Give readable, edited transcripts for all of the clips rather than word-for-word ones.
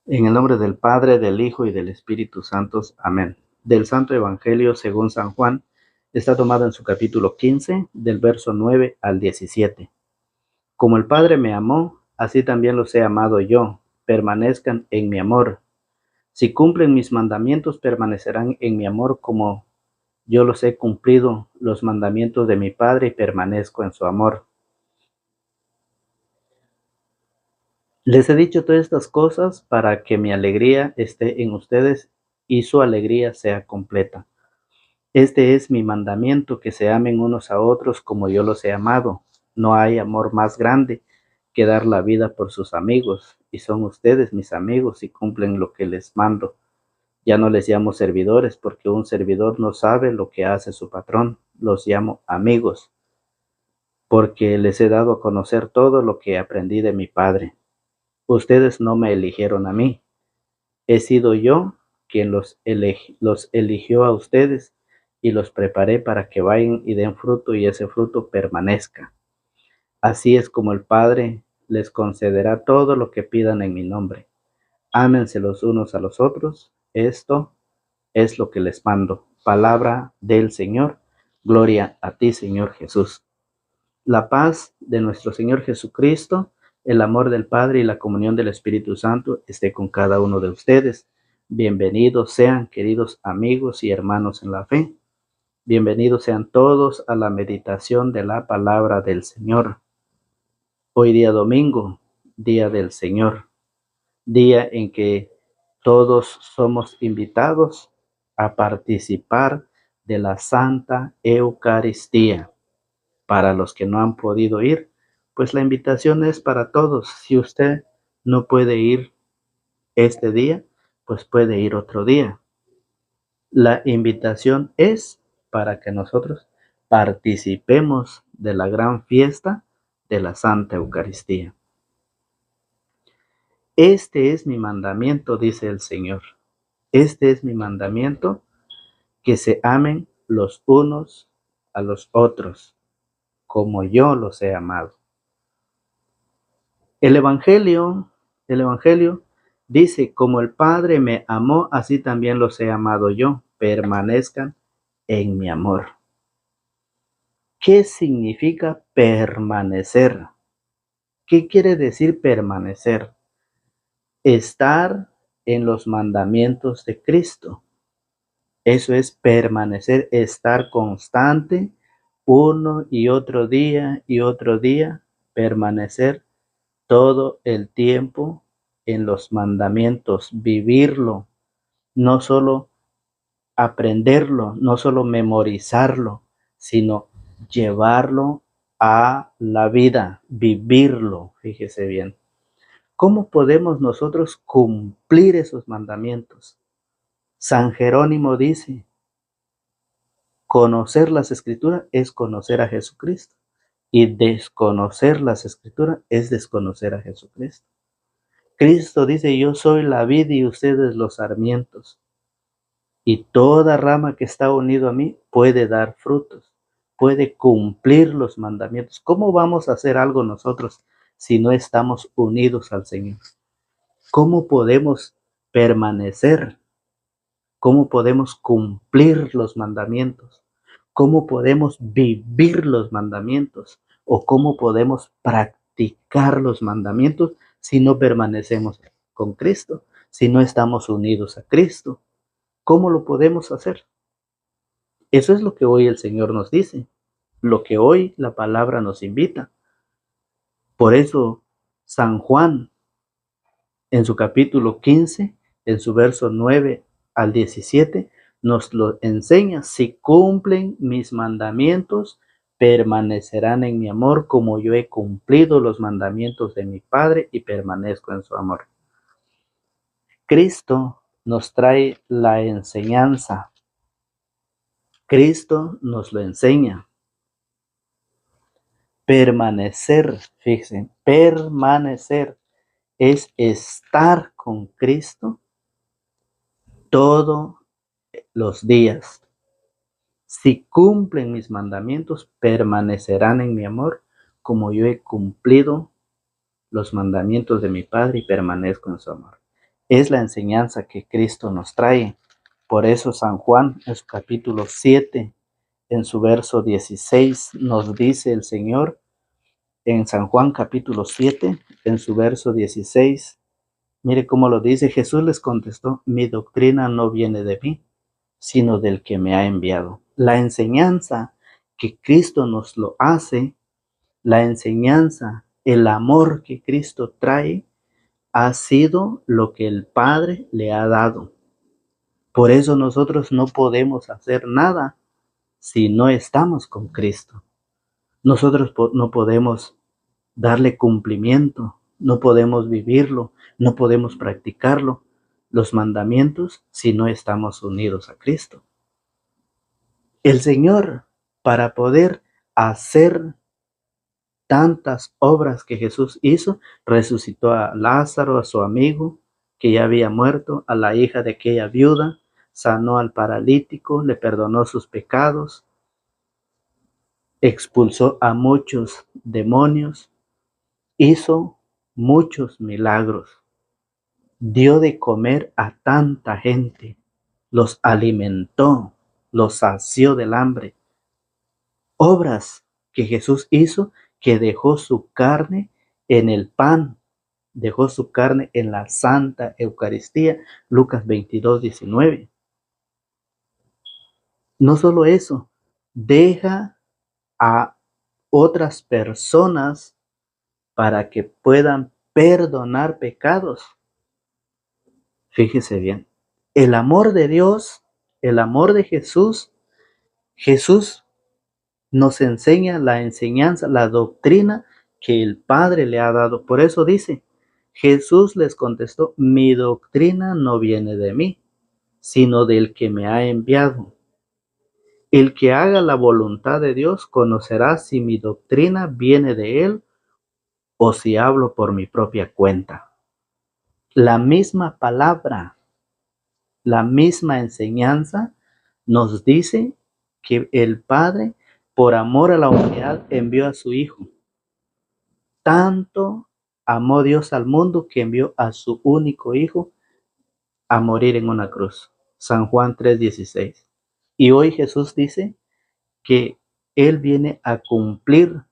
En el nombre del Padre, del Hijo y del Espíritu Santo. Amén. Del Santo Evangelio según San Juan, está tomado en su capítulo 15, del verso 9 al 17. Como el Padre me amó, así también los he amado yo. Permanezcan en mi amor. Si cumplen mis mandamientos, permanecerán en mi amor como yo los he cumplido los mandamientos de mi Padre y permanezco en su amor. Les he dicho todas estas cosas para que mi alegría esté en ustedes y su alegría sea completa. Este es mi mandamiento, que se amen unos a otros como yo los he amado. No hay amor más grande que dar la vida por sus amigos, y son ustedes mis amigos si cumplen lo que les mando. Ya no les llamo servidores, porque un servidor no sabe lo que hace su patrón. Los llamo amigos, porque les he dado a conocer todo lo que aprendí de mi Padre. Ustedes no me eligieron a mí, he sido yo quien los eligió a ustedes y los preparé para que vayan y den fruto y ese fruto permanezca. Así es como el Padre les concederá todo lo que pidan en mi nombre. Ámense los unos a los otros. Esto es lo que les mando. Palabra del Señor. Gloria a ti, Señor Jesús. La paz de nuestro Señor Jesucristo, el amor del Padre y la comunión del Espíritu Santo esté con cada uno de ustedes. Bienvenidos sean, queridos amigos y hermanos en la fe. Bienvenidos sean todos a la meditación de la palabra del Señor. Hoy día domingo, día del Señor, día en que todos somos invitados a participar de la Santa Eucaristía. Para los que no han podido ir, pues la invitación es para todos. Si usted no puede ir este día, pues puede ir otro día. La invitación es para que nosotros participemos de la gran fiesta de la Santa Eucaristía. Este es mi mandamiento, dice el Señor. Este es mi mandamiento, que se amen los unos a los otros, como yo los he amado. El Evangelio dice, como el Padre me amó, así también los he amado yo. Permanezcan en mi amor. ¿Qué significa permanecer? ¿Qué quiere decir permanecer? Estar en los mandamientos de Cristo. Eso es permanecer, estar constante, uno y otro día, permanecer todo el tiempo en los mandamientos, vivirlo, no solo aprenderlo, no solo memorizarlo, sino llevarlo a la vida, vivirlo. Fíjese bien. ¿Cómo podemos nosotros cumplir esos mandamientos? San Jerónimo dice, conocer las Escrituras es conocer a Jesucristo, y desconocer las Escrituras es desconocer a Jesucristo. Cristo dice, yo soy la vid y ustedes los sarmientos, y toda rama que está unido a mí puede dar frutos, puede cumplir los mandamientos. ¿Cómo vamos a hacer algo nosotros si no estamos unidos al Señor? ¿Cómo podemos permanecer? ¿Cómo podemos cumplir los mandamientos? ¿Cómo podemos vivir los mandamientos? ¿O cómo podemos practicar los mandamientos si no permanecemos con Cristo? Si no estamos unidos a Cristo, ¿cómo lo podemos hacer? Eso es lo que hoy el Señor nos dice, lo que hoy la palabra nos invita. Por eso San Juan, en su capítulo 15, en su verso 9 al 17, nos lo enseña. Si cumplen mis mandamientos, permanecerán en mi amor, como yo he cumplido los mandamientos de mi Padre y permanezco en su amor. Cristo nos trae la enseñanza. Cristo nos lo enseña. Permanecer, fíjense, permanecer es estar con Cristo todos los días. Si cumplen mis mandamientos, permanecerán en mi amor, como yo he cumplido los mandamientos de mi Padre y permanezco en su amor. Es la enseñanza que Cristo nos trae. Por eso San Juan, en su capítulo 7, en su verso 16, nos dice el Señor, en San Juan capítulo 7, en su verso 16, mire cómo lo dice. Jesús les contestó: mi doctrina no viene de mí, sino del que me ha enviado. La enseñanza que Cristo nos lo hace, la enseñanza, el amor que Cristo trae, ha sido lo que el Padre le ha dado. Por eso nosotros no podemos hacer nada si no estamos con Cristo. Nosotros no podemos darle cumplimiento, no podemos vivirlo, no podemos practicarlo, los mandamientos, si no estamos unidos a Cristo. El Señor, para poder hacer tantas obras que Jesús hizo, resucitó a Lázaro, a su amigo que ya había muerto, a la hija de aquella viuda, sanó al paralítico, le perdonó sus pecados, expulsó a muchos demonios, hizo muchos milagros, dio de comer a tanta gente, los alimentó, los sació del hambre. Obras que Jesús hizo, que dejó su carne en el pan, dejó su carne en la Santa Eucaristía, Lucas 22:19. No solo eso, deja a otras personas para que puedan perdonar pecados. Fíjese bien, el amor de Dios, el amor de Jesús, Jesús nos enseña la enseñanza, la doctrina que el Padre le ha dado. Por eso dice, Jesús les contestó: mi doctrina no viene de mí, sino del que me ha enviado. El que haga la voluntad de Dios conocerá si mi doctrina viene de Él o si hablo por mi propia cuenta. La misma palabra, la misma enseñanza nos dice que el Padre, por amor a la humanidad, envió a su Hijo. Tanto amó Dios al mundo que envió a su único Hijo a morir en una cruz. San Juan 3:16. Y hoy Jesús dice que Él viene a cumplir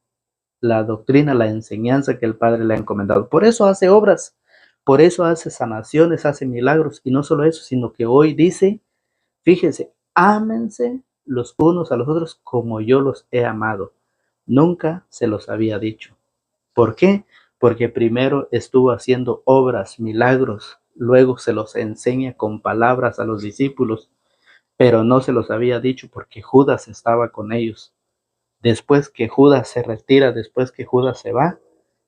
la doctrina, la enseñanza que el Padre le ha encomendado. Por eso hace obras, por eso hace sanaciones, hace milagros. Y no solo eso, sino que hoy dice, fíjense, ámense los unos a los otros como yo los he amado. Nunca se los había dicho. ¿Por qué? Porque primero estuvo haciendo obras, milagros, luego se los enseña con palabras a los discípulos, pero no se los había dicho porque Judas estaba con ellos. Después que Judas se retira, después que Judas se va,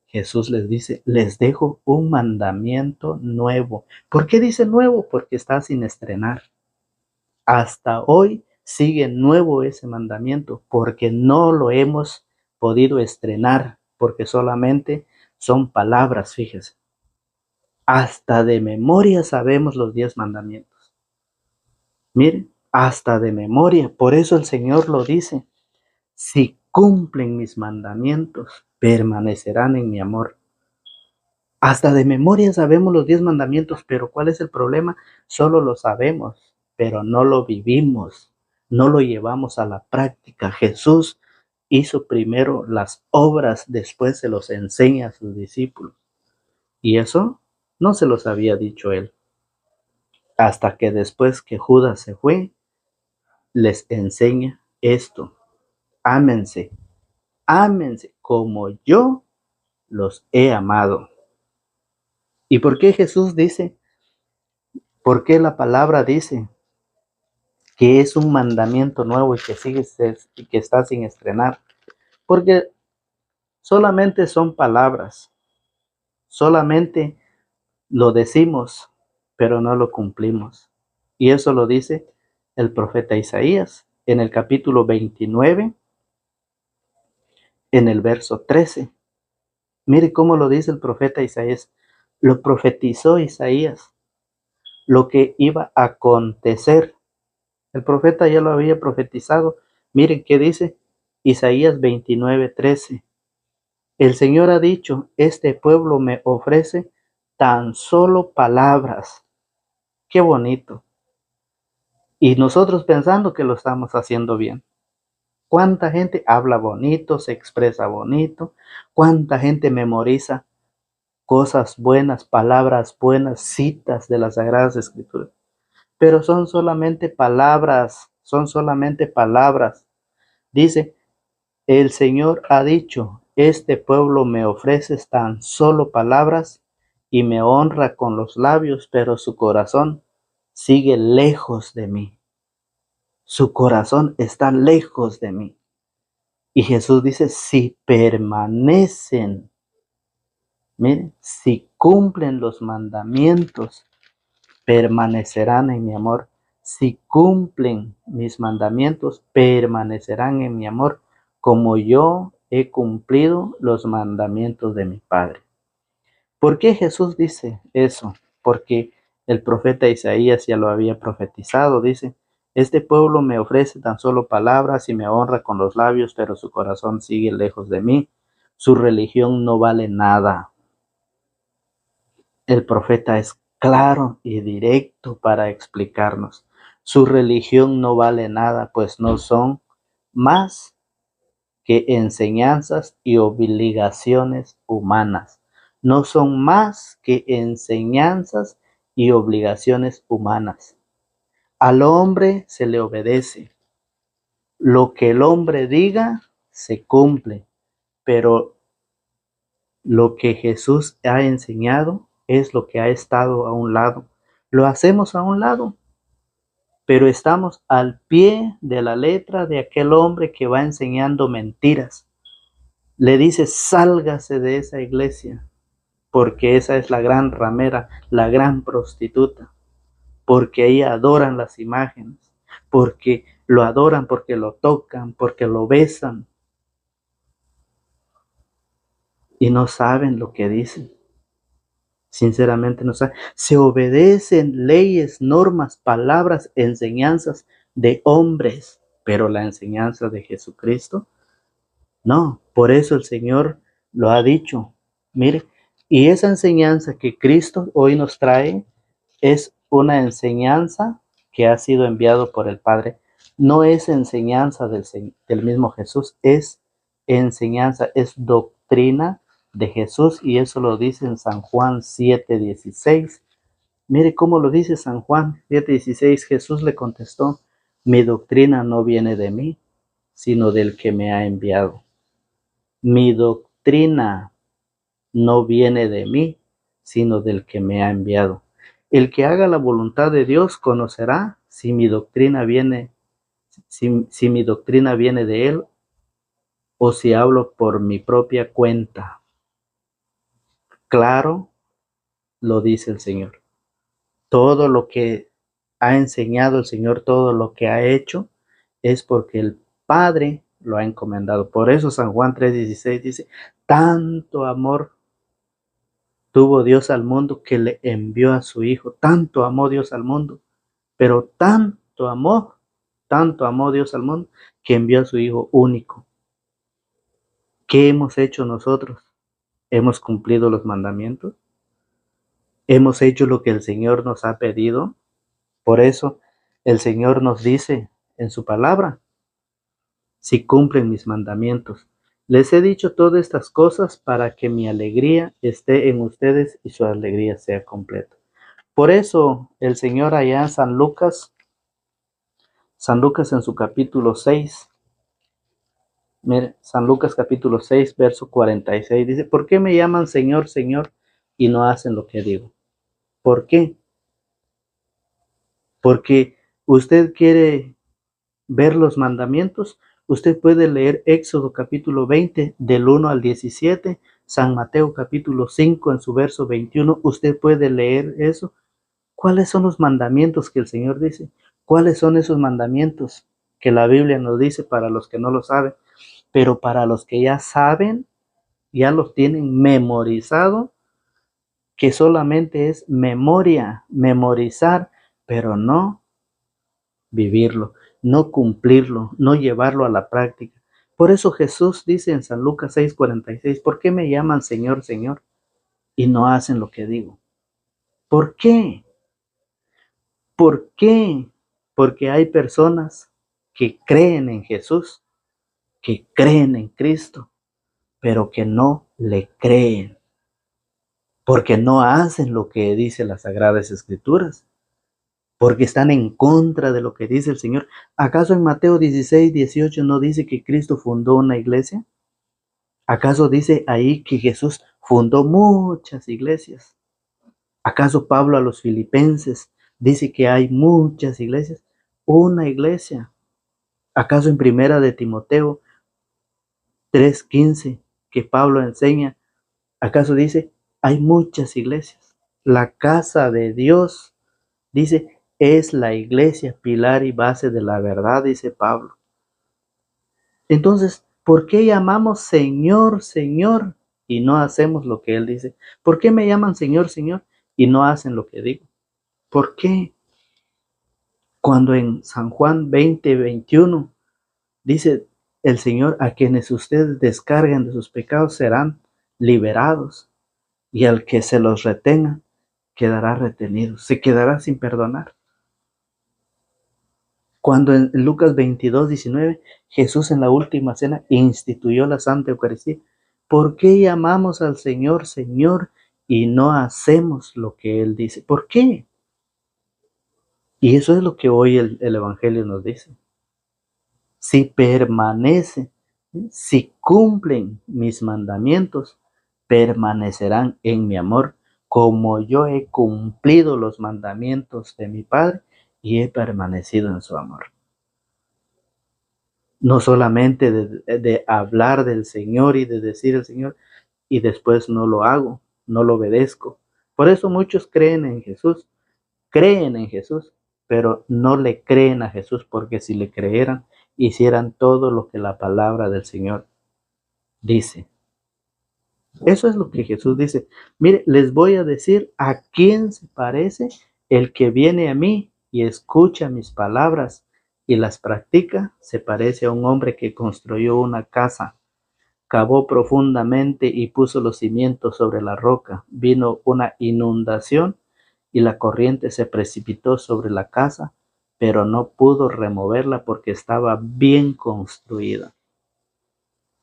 Jesús les dice: les dejo un mandamiento nuevo. ¿Por qué dice nuevo? Porque está sin estrenar. Hasta hoy sigue nuevo ese mandamiento, porque no lo hemos podido estrenar, porque solamente son palabras, fíjese. Hasta de memoria sabemos los 10 mandamientos. Miren, hasta de memoria. Por eso el Señor lo dice: si cumplen mis mandamientos, permanecerán en mi amor. Hasta de memoria sabemos los 10 mandamientos, pero ¿cuál es el problema? Solo lo sabemos, pero no lo vivimos, no lo llevamos a la práctica. Jesús hizo primero las obras, después se los enseña a sus discípulos. Y eso no se los había dicho él. Hasta que después que Judas se fue, les enseña esto: ámense, ámense como yo los he amado. ¿Y por qué Jesús dice? ¿Por qué la palabra dice que es un mandamiento nuevo y que está sin estrenar? Porque solamente son palabras, solamente lo decimos, pero no lo cumplimos. Y eso lo dice el profeta Isaías en el capítulo 29, en el verso 13. Mire cómo lo dice el profeta Isaías. Lo profetizó Isaías, lo que iba a acontecer. El profeta ya lo había profetizado. Miren qué dice Isaías 29:13. El Señor ha dicho: este pueblo me ofrece tan solo palabras, qué bonito. Y nosotros pensando que lo estamos haciendo bien. ¿Cuánta gente habla bonito, se expresa bonito? ¿Cuánta gente memoriza cosas buenas, palabras buenas, citas de las Sagradas Escrituras? Pero son solamente palabras, son solamente palabras. Dice, el Señor ha dicho, este pueblo me ofrece tan solo palabras y me honra con los labios, pero su corazón sigue lejos de mí. Su corazón está lejos de mí. Y Jesús dice, si permanecen, miren, si cumplen los mandamientos, permanecerán en mi amor. Si cumplen mis mandamientos, permanecerán en mi amor, como yo he cumplido los mandamientos de mi Padre. ¿Por qué Jesús dice eso? Porque el profeta Isaías ya lo había profetizado. Dice, este pueblo me ofrece tan solo palabras y me honra con los labios, pero su corazón sigue lejos de mí. Su religión no vale nada. El profeta es claro y directo para explicarnos. Su religión no vale nada, pues no son más que enseñanzas y obligaciones humanas. No son más que enseñanzas y obligaciones humanas. Al hombre se le obedece. Lo que el hombre diga se cumple, pero lo que Jesús ha enseñado es lo que ha estado a un lado. Lo hacemos a un lado, pero estamos al pie de la letra de aquel hombre que va enseñando mentiras. Le dice, sálgase de esa iglesia, porque esa es la gran ramera, la gran prostituta, porque ahí adoran las imágenes, porque lo adoran, porque lo tocan, porque lo besan, y no saben lo que dicen. Sinceramente no saben. Se obedecen leyes, normas, palabras, enseñanzas de hombres, pero la enseñanza de Jesucristo, no. Por eso el Señor lo ha dicho. Mire, y esa enseñanza que Cristo hoy nos trae es una enseñanza que ha sido enviado por el Padre. No es enseñanza del mismo Jesús, es enseñanza, es doctrina de Jesús, y eso lo dice en San Juan 7:16. Mire cómo lo dice San Juan 7:16. Jesús le contestó, mi doctrina no viene de mí, sino del que me ha enviado. Mi doctrina no viene de mí, sino del que me ha enviado. El que haga la voluntad de Dios conocerá si mi doctrina viene, si mi doctrina viene de él o si hablo por mi propia cuenta. Claro, lo dice el Señor. Todo lo que ha enseñado el Señor, todo lo que ha hecho, es porque el Padre lo ha encomendado. Por eso San Juan 3:16 dice, tanto amor tuvo Dios al mundo que le envió a su Hijo. Tanto amó Dios al mundo, pero tanto amó Dios al mundo que envió a su Hijo único. ¿Qué hemos hecho nosotros? ¿Hemos cumplido los mandamientos? ¿Hemos hecho lo que el Señor nos ha pedido? Por eso el Señor nos dice en su palabra, si cumplen mis mandamientos. Les he dicho todas estas cosas para que mi alegría esté en ustedes y su alegría sea completa. Por eso el Señor allá en San Lucas en su capítulo 6, mire, San Lucas capítulo 6, verso 46, dice, ¿por qué me llaman Señor, Señor y no hacen lo que digo? ¿Por qué? Porque usted quiere ver los mandamientos. Usted puede leer Éxodo capítulo 20 del 1 al 17, San Mateo capítulo 5 en su verso 21. Usted puede leer eso. ¿Cuáles son los mandamientos que el Señor dice? ¿Cuáles son esos mandamientos que la Biblia nos dice para los que no lo saben? Pero para los que ya saben, ya los tienen memorizado, que solamente es memoria, memorizar, pero no vivirlo, no cumplirlo, no llevarlo a la práctica. Por eso Jesús dice en San Lucas 6:46, ¿por qué me llaman Señor, Señor y no hacen lo que digo? ¿Por qué? ¿Por qué? Porque hay personas que creen en Jesús, que creen en Cristo, pero que no le creen, porque no hacen lo que dice las Sagradas Escrituras, porque están en contra de lo que dice el Señor. ¿Acaso en Mateo 16, 18 no dice que Cristo fundó una iglesia? ¿Acaso dice ahí que Jesús fundó muchas iglesias? ¿Acaso Pablo a los filipenses dice que hay muchas iglesias? Una iglesia. ¿Acaso en primera de Timoteo 3:15 que Pablo enseña, acaso dice, hay muchas iglesias? La casa de Dios, dice, es la iglesia, pilar y base de la verdad, dice Pablo. Entonces, ¿por qué llamamos Señor, Señor y no hacemos lo que Él dice? ¿Por qué me llaman Señor, Señor y no hacen lo que digo? ¿Por qué? Cuando en San Juan 20:21 dice el Señor, a quienes ustedes descarguen de sus pecados serán liberados, y al que se los retenga quedará retenido, se quedará sin perdonar. Cuando en Lucas 22:19 Jesús en la última cena instituyó la Santa Eucaristía, ¿por qué llamamos al Señor Señor y no hacemos lo que Él dice? ¿Por qué? Y eso es lo que hoy el Evangelio nos dice. Si permanecen, si cumplen mis mandamientos, permanecerán en mi amor, como yo he cumplido los mandamientos de mi Padre y he permanecido en su amor. No solamente de hablar del Señor y de decir el Señor y después no lo hago, no lo obedezco. Por eso muchos creen en Jesús, pero no le creen a Jesús, porque si le creyeran, hicieran todo lo que la palabra del Señor dice. Eso es lo que Jesús dice. Mire, les voy a decir a quién se parece el que viene a mí y escucha mis palabras y las practica. Se parece a un hombre que construyó una casa, cavó profundamente y puso los cimientos sobre la roca. Vino una inundación y la corriente se precipitó sobre la casa, pero no pudo removerla porque estaba bien construida.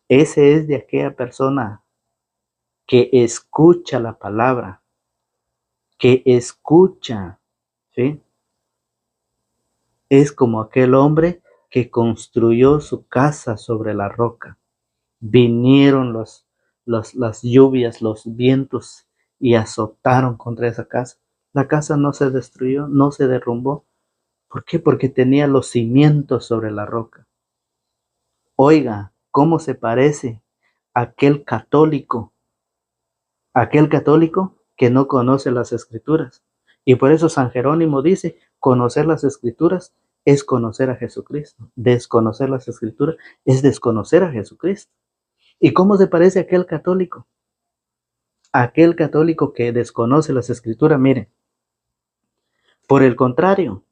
Ese es de aquella persona que escucha la palabra, que escucha, ¿sí? Es como aquel hombre que construyó su casa sobre la roca. Vinieron las lluvias, los vientos y azotaron contra esa casa. La casa no se destruyó, no se derrumbó. ¿Por qué? Porque tenía los cimientos sobre la roca. Oiga, ¿cómo se parece aquel católico que no conoce las escrituras? Y por eso San Jerónimo dice, conocer las escrituras es conocer a Jesucristo. Desconocer las escrituras es desconocer a Jesucristo. ¿Y cómo se parece aquel católico? Aquel católico que desconoce las escrituras, mire, por el contrario,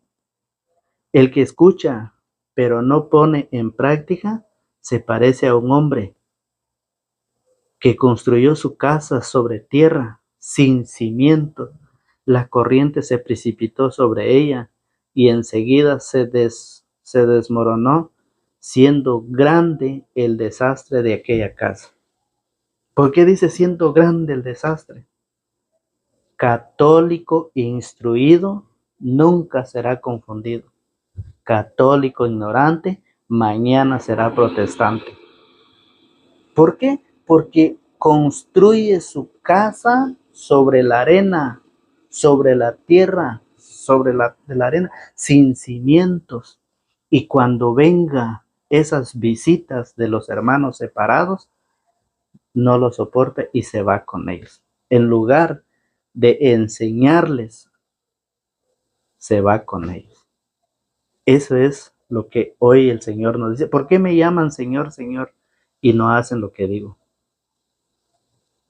el que escucha pero no pone en práctica se parece a un hombre que construyó su casa sobre tierra sin cimiento. La corriente se precipitó sobre ella y enseguida se desmoronó, siendo grande el desastre de aquella casa. ¿Por qué dice siendo grande el desastre? Católico instruido nunca será confundido. Católico ignorante mañana será protestante. ¿Por qué? Porque construye su casa sobre la arena, sobre la tierra, sobre la arena, sin cimientos. Y cuando venga esas visitas de los hermanos separados, no lo soporta y se va con ellos. En lugar de enseñarles, se va con ellos. Eso es lo que hoy el Señor nos dice. ¿Por qué me llaman Señor, Señor y no hacen lo que digo?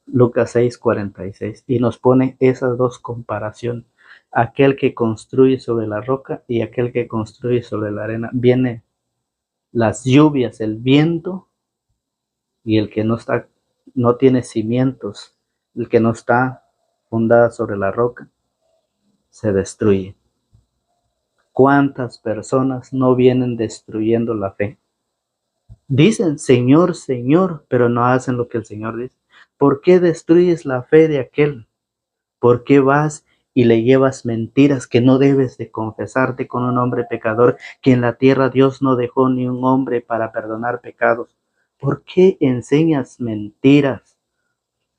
Lucas 6:46. Y nos pone esas dos comparaciones. Aquel que construye sobre la roca y aquel que construye sobre la arena. Vienen las lluvias, el viento, y el que no tiene cimientos, el que no está fundada sobre la roca, se destruye. ¿Cuántas personas no vienen destruyendo la fe? Dicen, Señor, Señor, pero no hacen lo que el Señor dice. ¿Por qué destruyes la fe de aquel? ¿Por qué vas y le llevas mentiras que no debes de confesarte con un hombre pecador, que en la tierra Dios no dejó ni un hombre para perdonar pecados? ¿Por qué enseñas mentiras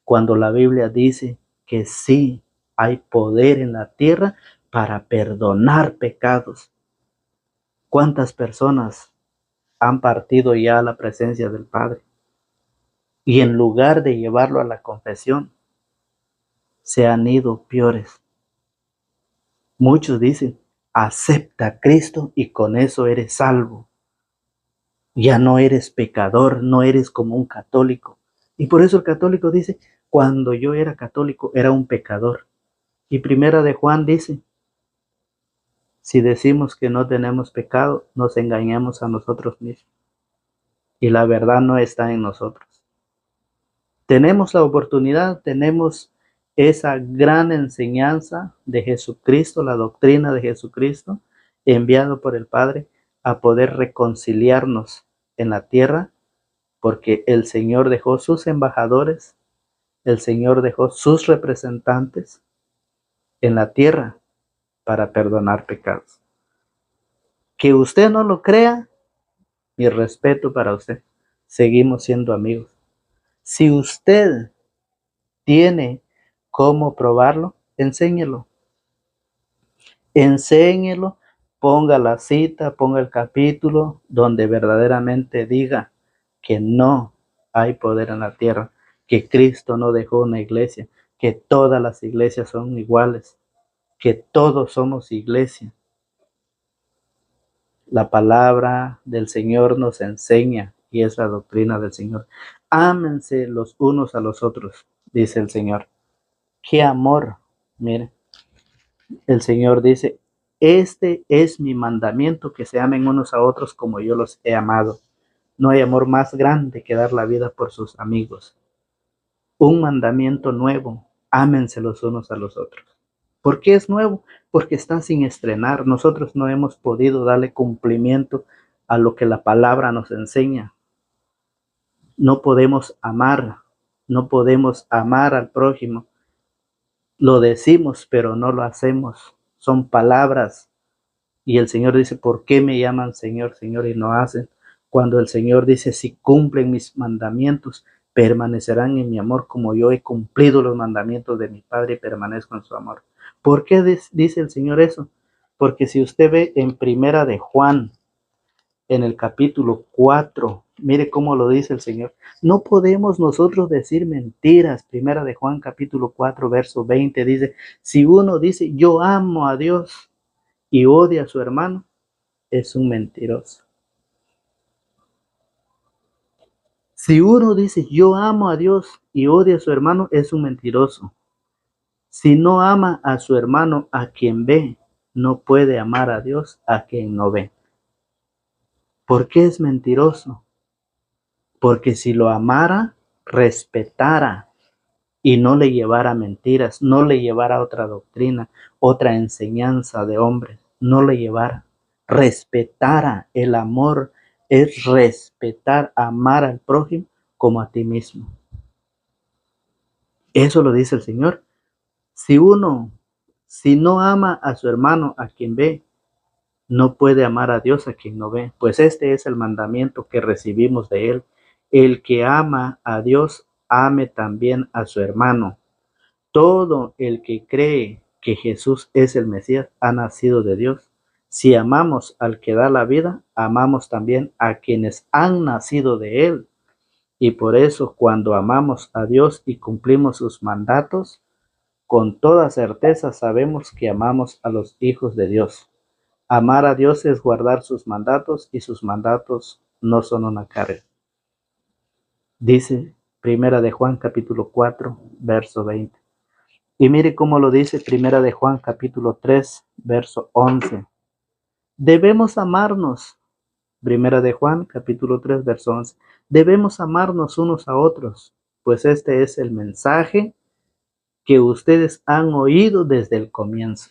cuando la Biblia dice que sí hay poder en la tierra para perdonar pecados? ¿Cuántas personas han partido ya a la presencia del Padre? Y en lugar de llevarlo a la confesión, se han ido peores. Muchos dicen, acepta a Cristo y con eso eres salvo. Ya no eres pecador, no eres como un católico. Y por eso el católico dice, cuando yo era católico era un pecador. Y primera de Juan dice, si decimos que no tenemos pecado, nos engañamos a nosotros mismos. Y la verdad no está en nosotros. Tenemos la oportunidad, tenemos esa gran enseñanza de Jesucristo, la doctrina de Jesucristo, enviado por el Padre a poder reconciliarnos en la tierra, porque el Señor dejó sus embajadores, el Señor dejó sus representantes en la tierra para perdonar pecados. Que usted no lo crea, mi respeto para usted. Seguimos siendo amigos. Si usted tiene cómo probarlo, enséñelo. Enséñelo, ponga la cita, ponga el capítulo donde verdaderamente diga que no hay poder en la tierra, que Cristo no dejó una iglesia, que todas las iglesias son iguales, que todos somos iglesia. La palabra del Señor nos enseña y es la doctrina del Señor. Ámense los unos a los otros, dice el Señor. ¡Qué amor! Mire, el Señor dice, este es mi mandamiento, que se amen unos a otros como yo los he amado. No hay amor más grande que dar la vida por sus amigos. Un mandamiento nuevo, ámense los unos a los otros. ¿Por qué es nuevo? Porque está sin estrenar. Nosotros no hemos podido darle cumplimiento a lo que la palabra nos enseña. No podemos amar al prójimo. Lo decimos, pero no lo hacemos. Son palabras. Y el Señor dice, ¿por qué me llaman Señor, Señor y no hacen? Cuando el Señor dice, si cumplen mis mandamientos, permanecerán en mi amor como yo he cumplido los mandamientos de mi Padre y permanezco en su amor. ¿Por qué dice el Señor eso? Porque si usted ve en Primera de Juan, en el capítulo 4, mire cómo lo dice el Señor. No podemos nosotros decir mentiras. Primera de Juan, capítulo 4, verso 20, dice, si uno dice, yo amo a Dios y odia a su hermano, es un mentiroso. Si uno dice, yo amo a Dios y odia a su hermano, es un mentiroso. Si no ama a su hermano a quien ve, no puede amar a Dios a quien no ve. ¿Por qué es mentiroso? Porque si lo amara, respetara y no le llevara mentiras, no le llevara otra doctrina, otra enseñanza de hombres, no le llevara, respetara. El amor es respetar, amar al prójimo como a ti mismo. Eso lo dice el Señor. Si no ama a su hermano a quien ve, no puede amar a Dios a quien no ve, pues este es el mandamiento que recibimos de él. El que ama a Dios, ame también a su hermano. Todo el que cree que Jesús es el Mesías ha nacido de Dios. Si amamos al que da la vida, amamos también a quienes han nacido de él. Y por eso cuando amamos a Dios y cumplimos sus mandatos, con toda certeza sabemos que amamos a los hijos de Dios. Amar a Dios es guardar sus mandatos y sus mandatos no son una carga. Dice Primera de Juan capítulo 4, verso 20. Y mire cómo lo dice Primera de Juan capítulo 3, verso 11. Debemos amarnos. Primera de Juan capítulo 3, verso 11. Debemos amarnos unos a otros, pues este es el mensaje que ustedes han oído desde el comienzo.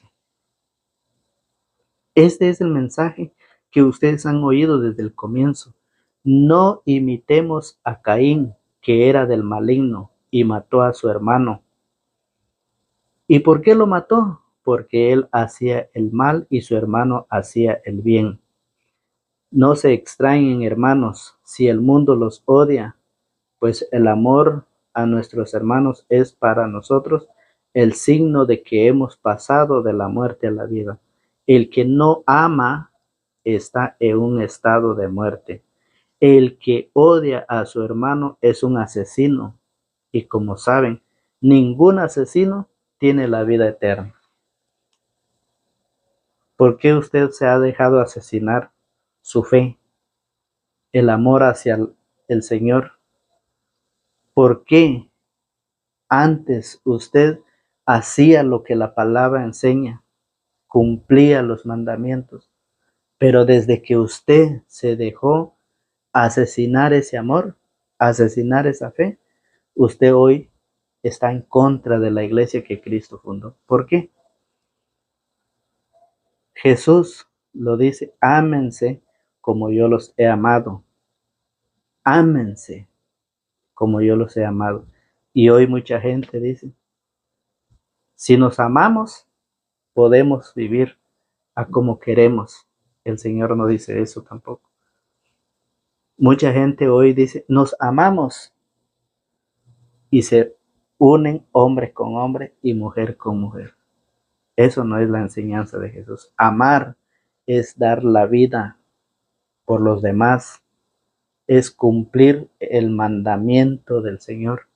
Este es el mensaje que ustedes han oído desde el comienzo. No imitemos a Caín, que era del maligno y mató a su hermano. ¿Y por qué lo mató? Porque él hacía el mal y su hermano hacía el bien. No se extrañen, hermanos, si el mundo los odia, pues el amor a nuestros hermanos es para nosotros el signo de que hemos pasado de la muerte a la vida. El que no ama está en un estado de muerte. El que odia a su hermano es un asesino. Y como saben, ningún asesino tiene la vida eterna. ¿Por qué usted se ha dejado asesinar su fe, el amor hacia el Señor? ¿Por qué antes usted hacía lo que la palabra enseña, cumplía los mandamientos, pero desde que usted se dejó asesinar ese amor, asesinar esa fe, usted hoy está en contra de la iglesia que Cristo fundó? ¿Por qué? Jesús lo dice: ámense como yo los he amado. Ámense como yo los he amado. Y hoy mucha gente dice: si nos amamos, podemos vivir a como queremos. El Señor no dice eso tampoco. Mucha gente hoy dice: nos amamos, y se unen hombre con hombre y mujer con mujer. Eso no es la enseñanza de Jesús. Amar es dar la vida por los demás, es cumplir el mandamiento del Señor,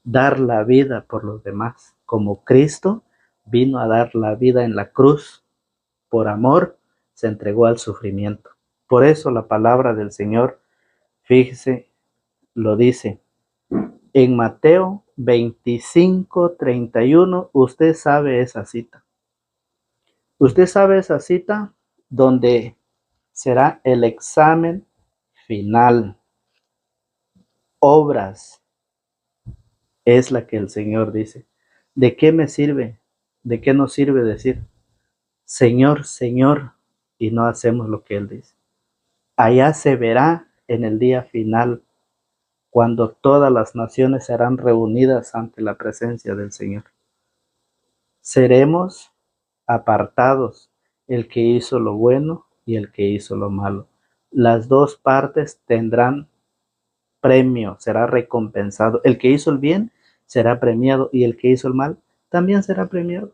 dar la vida por los demás, como Cristo vino a dar la vida en la cruz. Por amor se entregó al sufrimiento. Por eso la palabra del Señor, fíjese, lo dice en Mateo 25:31. Usted sabe esa cita. Usted sabe esa cita donde será el examen final. Obras es la que el Señor dice. ¿De qué me sirve? ¿De qué nos sirve decir Señor, Señor, y no hacemos lo que Él dice? Allá se verá en el día final, cuando todas las naciones serán reunidas ante la presencia del Señor. Seremos apartados, el que hizo lo bueno y el que hizo lo malo. Las dos partes tendrán premio, será recompensado. El que hizo el bien será premiado y el que hizo el mal también será premiado.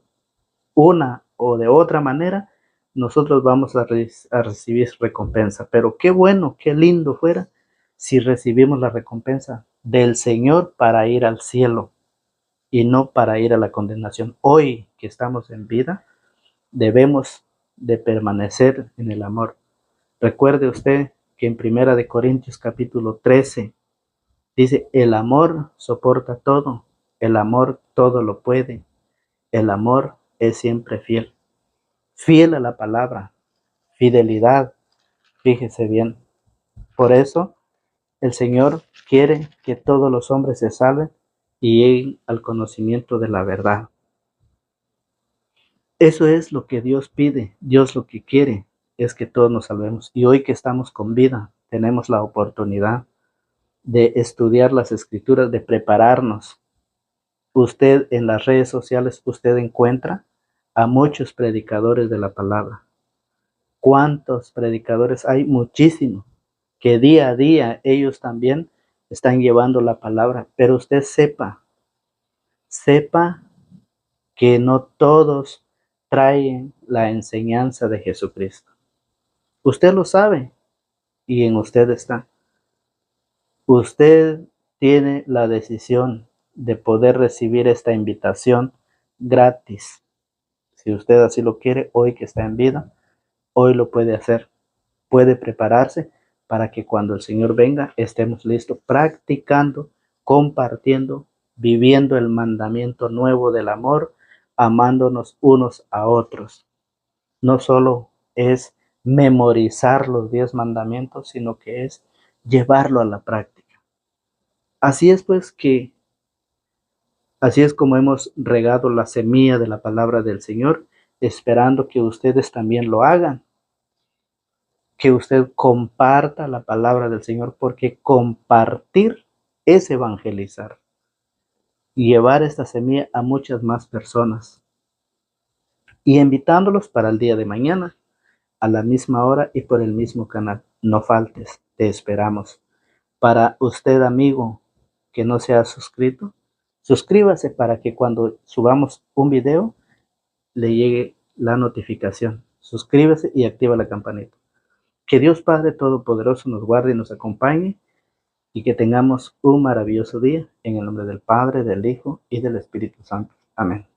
Una o de otra manera, nosotros vamos a recibir recompensa. Pero qué bueno, qué lindo fuera si recibimos la recompensa del Señor para ir al cielo y no para ir a la condenación. Hoy que estamos en vida, debemos de permanecer en el amor. Recuerde usted que en Primera de Corintios capítulo 13 dice: el amor soporta todo, el amor todo lo puede, el amor es siempre fiel. Fiel a la palabra, fidelidad, fíjese bien. Por eso el Señor quiere que todos los hombres se salven y lleguen al conocimiento de la verdad. Eso es lo que Dios pide. Dios lo que quiere es que todos nos salvemos. Y hoy que estamos con vida, tenemos la oportunidad de estudiar las Escrituras, de prepararnos. Usted en las redes sociales, usted encuentra a muchos predicadores de la palabra. ¿Cuántos predicadores hay? Muchísimos, que día a día ellos también están llevando la palabra. Pero usted sepa que no todos traen la enseñanza de Jesucristo. Usted lo sabe y en usted está. Usted tiene la decisión de poder recibir esta invitación gratis. Si usted así lo quiere, hoy que está en vida, hoy lo puede hacer. Puede prepararse para que cuando el Señor venga estemos listos, practicando, compartiendo, viviendo el mandamiento nuevo del amor, amándonos unos a otros. No solo es memorizar los 10 mandamientos, sino que es llevarlo a la práctica. Así es pues así es como hemos regado la semilla de la palabra del Señor esperando que ustedes también lo hagan, que usted comparta la palabra del Señor, porque compartir es evangelizar y llevar esta semilla a muchas más personas y invitándolos para el día de mañana a la misma hora y por el mismo canal. No faltes, te esperamos. Para usted, amigo, que no se ha suscrito, suscríbase para que cuando subamos un video le llegue la notificación. Suscríbase y activa la campanita. Que Dios Padre Todopoderoso nos guarde y nos acompañe y que tengamos un maravilloso día en el nombre del Padre, del Hijo y del Espíritu Santo. Amén.